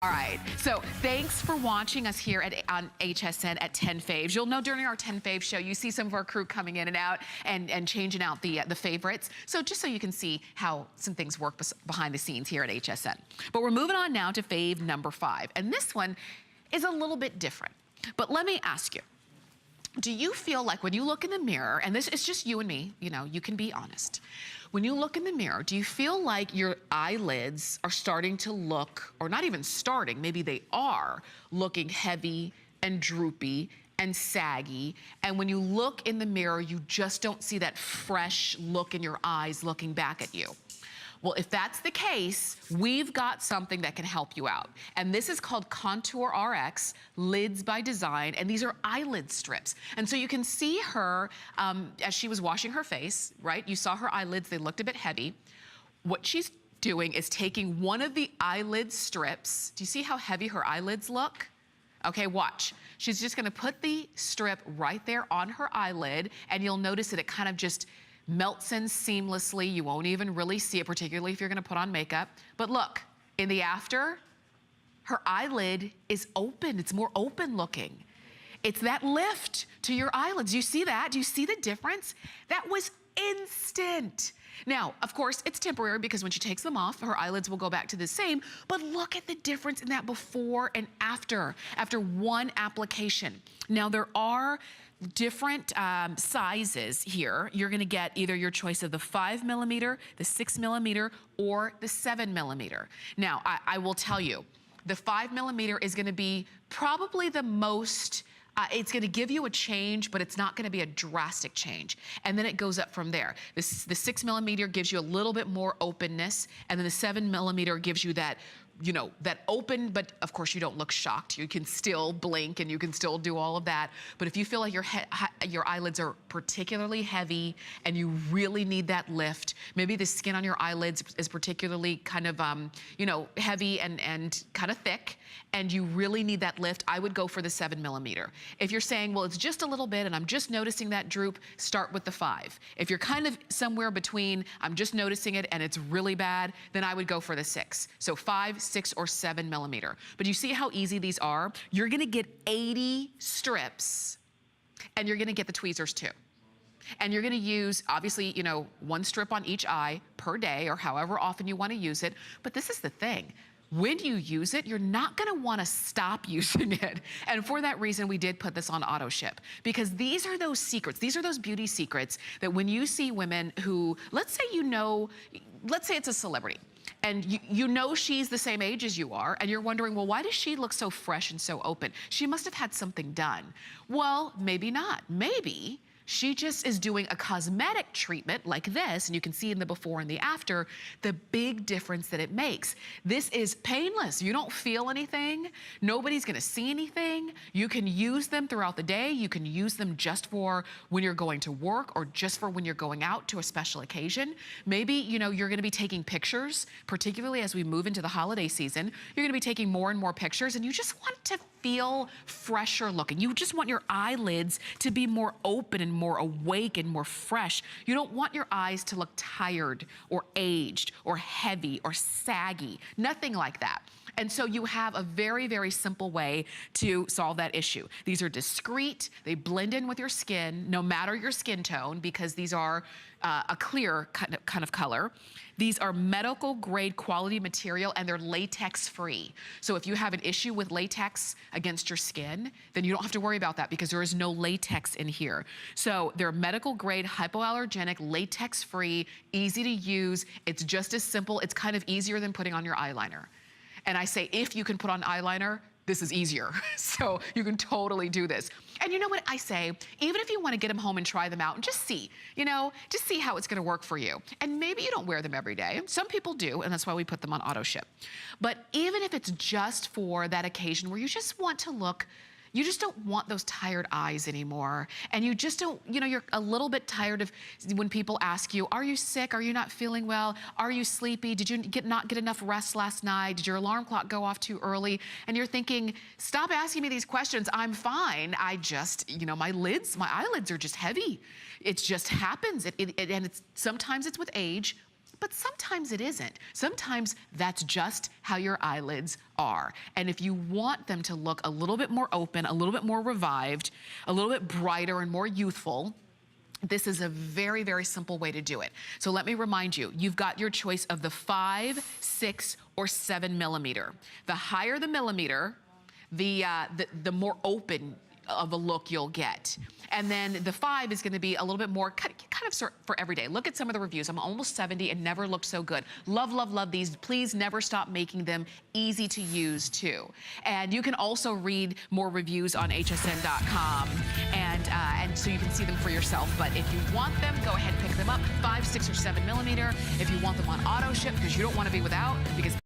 All right, so thanks for watching us here on HSN at 10 Faves. You'll know during our 10 Faves show, you see some of our crew coming in and out and changing out the favorites. So just so you can see how some things work behind the scenes here at HSN. But we're moving on now to fave number 5. And this one is a little bit different. But let me ask you, do you feel like when you look in the mirror, and this is just you and me, you know, you can be honest. When you look in the mirror, do you feel like your eyelids are starting to look, or not even starting, maybe they are, looking heavy and droopy and saggy, and when you look in the mirror, you just don't see that fresh look in your eyes looking back at you? Well, if that's the case, we've got something that can help you out. And this is called Contour RX Lids by Design, and these are eyelid strips. And so you can see her as she was washing her face, right? You saw her eyelids, they looked a bit heavy. What she's doing is taking one of the eyelid strips. Do you see how heavy her eyelids look? Okay, watch. She's just gonna put the strip right there on her eyelid, and you'll notice that it kind of just melts in seamlessly. You won't even really see it, particularly if you're gonna put on makeup. But look, in the after, her eyelid is open. It's more open looking. It's that lift to your eyelids. You see that? Do you see the difference? That was instant. Now, of course, it's temporary because when she takes them off, her eyelids will go back to the same, but look at the difference in that before and after one application. Now, there are different sizes here. You're gonna get either your choice of the 5mm, the 6mm, or the 7mm. Now, I will tell you, the 5mm is gonna be probably the most, it's gonna give you a change, but it's not gonna be a drastic change. And then it goes up from there. The 6mm gives you a little bit more openness, and then the 7mm gives you that, you know, that open, but of course you don't look shocked. You can still blink and you can still do all of that. But if you feel like your eyelids are particularly heavy and you really need that lift, maybe the skin on your eyelids is particularly kind of, you know, heavy and kind of thick, and you really need that lift, I would go for the 7mm. If you're saying, well, it's just a little bit and I'm just noticing that droop, start with the 5. If you're kind of somewhere between, I'm just noticing it and it's really bad, then I would go for the 6. So 5, 6, or 7mm. But you see how easy these are? You're gonna get 80 strips, and you're gonna get the tweezers too. And you're gonna use, obviously, you know, 1 strip on each eye per day, or however often you wanna use it. But this is the thing. When you use it, you're not gonna wanna stop using it. And for that reason, we did put this on auto ship, because these are those secrets, these are those beauty secrets that when you see women who, let's say you know, let's say it's a celebrity, and you know she's the same age as you are, and you're wondering, well, why does she look so fresh and so open? She must have had something done. Well, maybe not. Maybe she just is doing a cosmetic treatment like this, and you can see in the before and the after the big difference that it makes. This is painless. You don't feel anything. Nobody's gonna see anything. You can use them throughout the day. You can use them just for when you're going to work, or just for when you're going out to a special occasion. Maybe, you know, you're gonna be taking pictures, particularly as we move into the holiday season. You're gonna be taking more and more pictures, and you just want to feel fresher looking. You just want your eyelids to be more open and more awake and more fresh. You don't want your eyes to look tired or aged or heavy or saggy, nothing like that. And so you have a very, very simple way to solve that issue. These are discreet, they blend in with your skin, no matter your skin tone, because these are a clear kind of color. These are medical grade quality material, and they're latex free. So if you have an issue with latex against your skin, then you don't have to worry about that, because there is no latex in here. So they're medical grade, hypoallergenic, latex free, easy to use. It's just as simple. It's kind of easier than putting on your eyeliner. And I say, if you can put on eyeliner, this is easier. So you can totally do this. And you know what I say, even if you want to get them home and try them out and just see, you know, just see how it's going to work for you. And maybe you don't wear them every day. Some people do, and that's why we put them on auto ship. But even if it's just for that occasion where you just want to look, you just don't want those tired eyes anymore. And you just don't, you know, you're a little bit tired of when people ask you, are you sick? Are you not feeling well? Are you sleepy? Did you not get enough rest last night? Did your alarm clock go off too early? And you're thinking, stop asking me these questions. I'm fine. I just, you know, my eyelids are just heavy. It just happens. And sometimes it's with age. but sometimes it isn't. Sometimes that's just how your eyelids are. And if you want them to look a little bit more open, a little bit more revived, a little bit brighter and more youthful, this is a very, very simple way to do it. So let me remind you, you've got your choice of the 5, 6, or 7 millimeter. The higher the millimeter, the more open of a look you'll get. And then the 5 is gonna be a little bit more kind of for every day. Look at some of the reviews. I'm almost 70 and never looked so good. Love, love, love these. Please never stop making them easy to use too. And you can also read more reviews on hsn.com and so you can see them for yourself. But if you want them, go ahead and pick them up. 5, 6, or 7 millimeter. If you want them on auto ship because you don't want to be without, because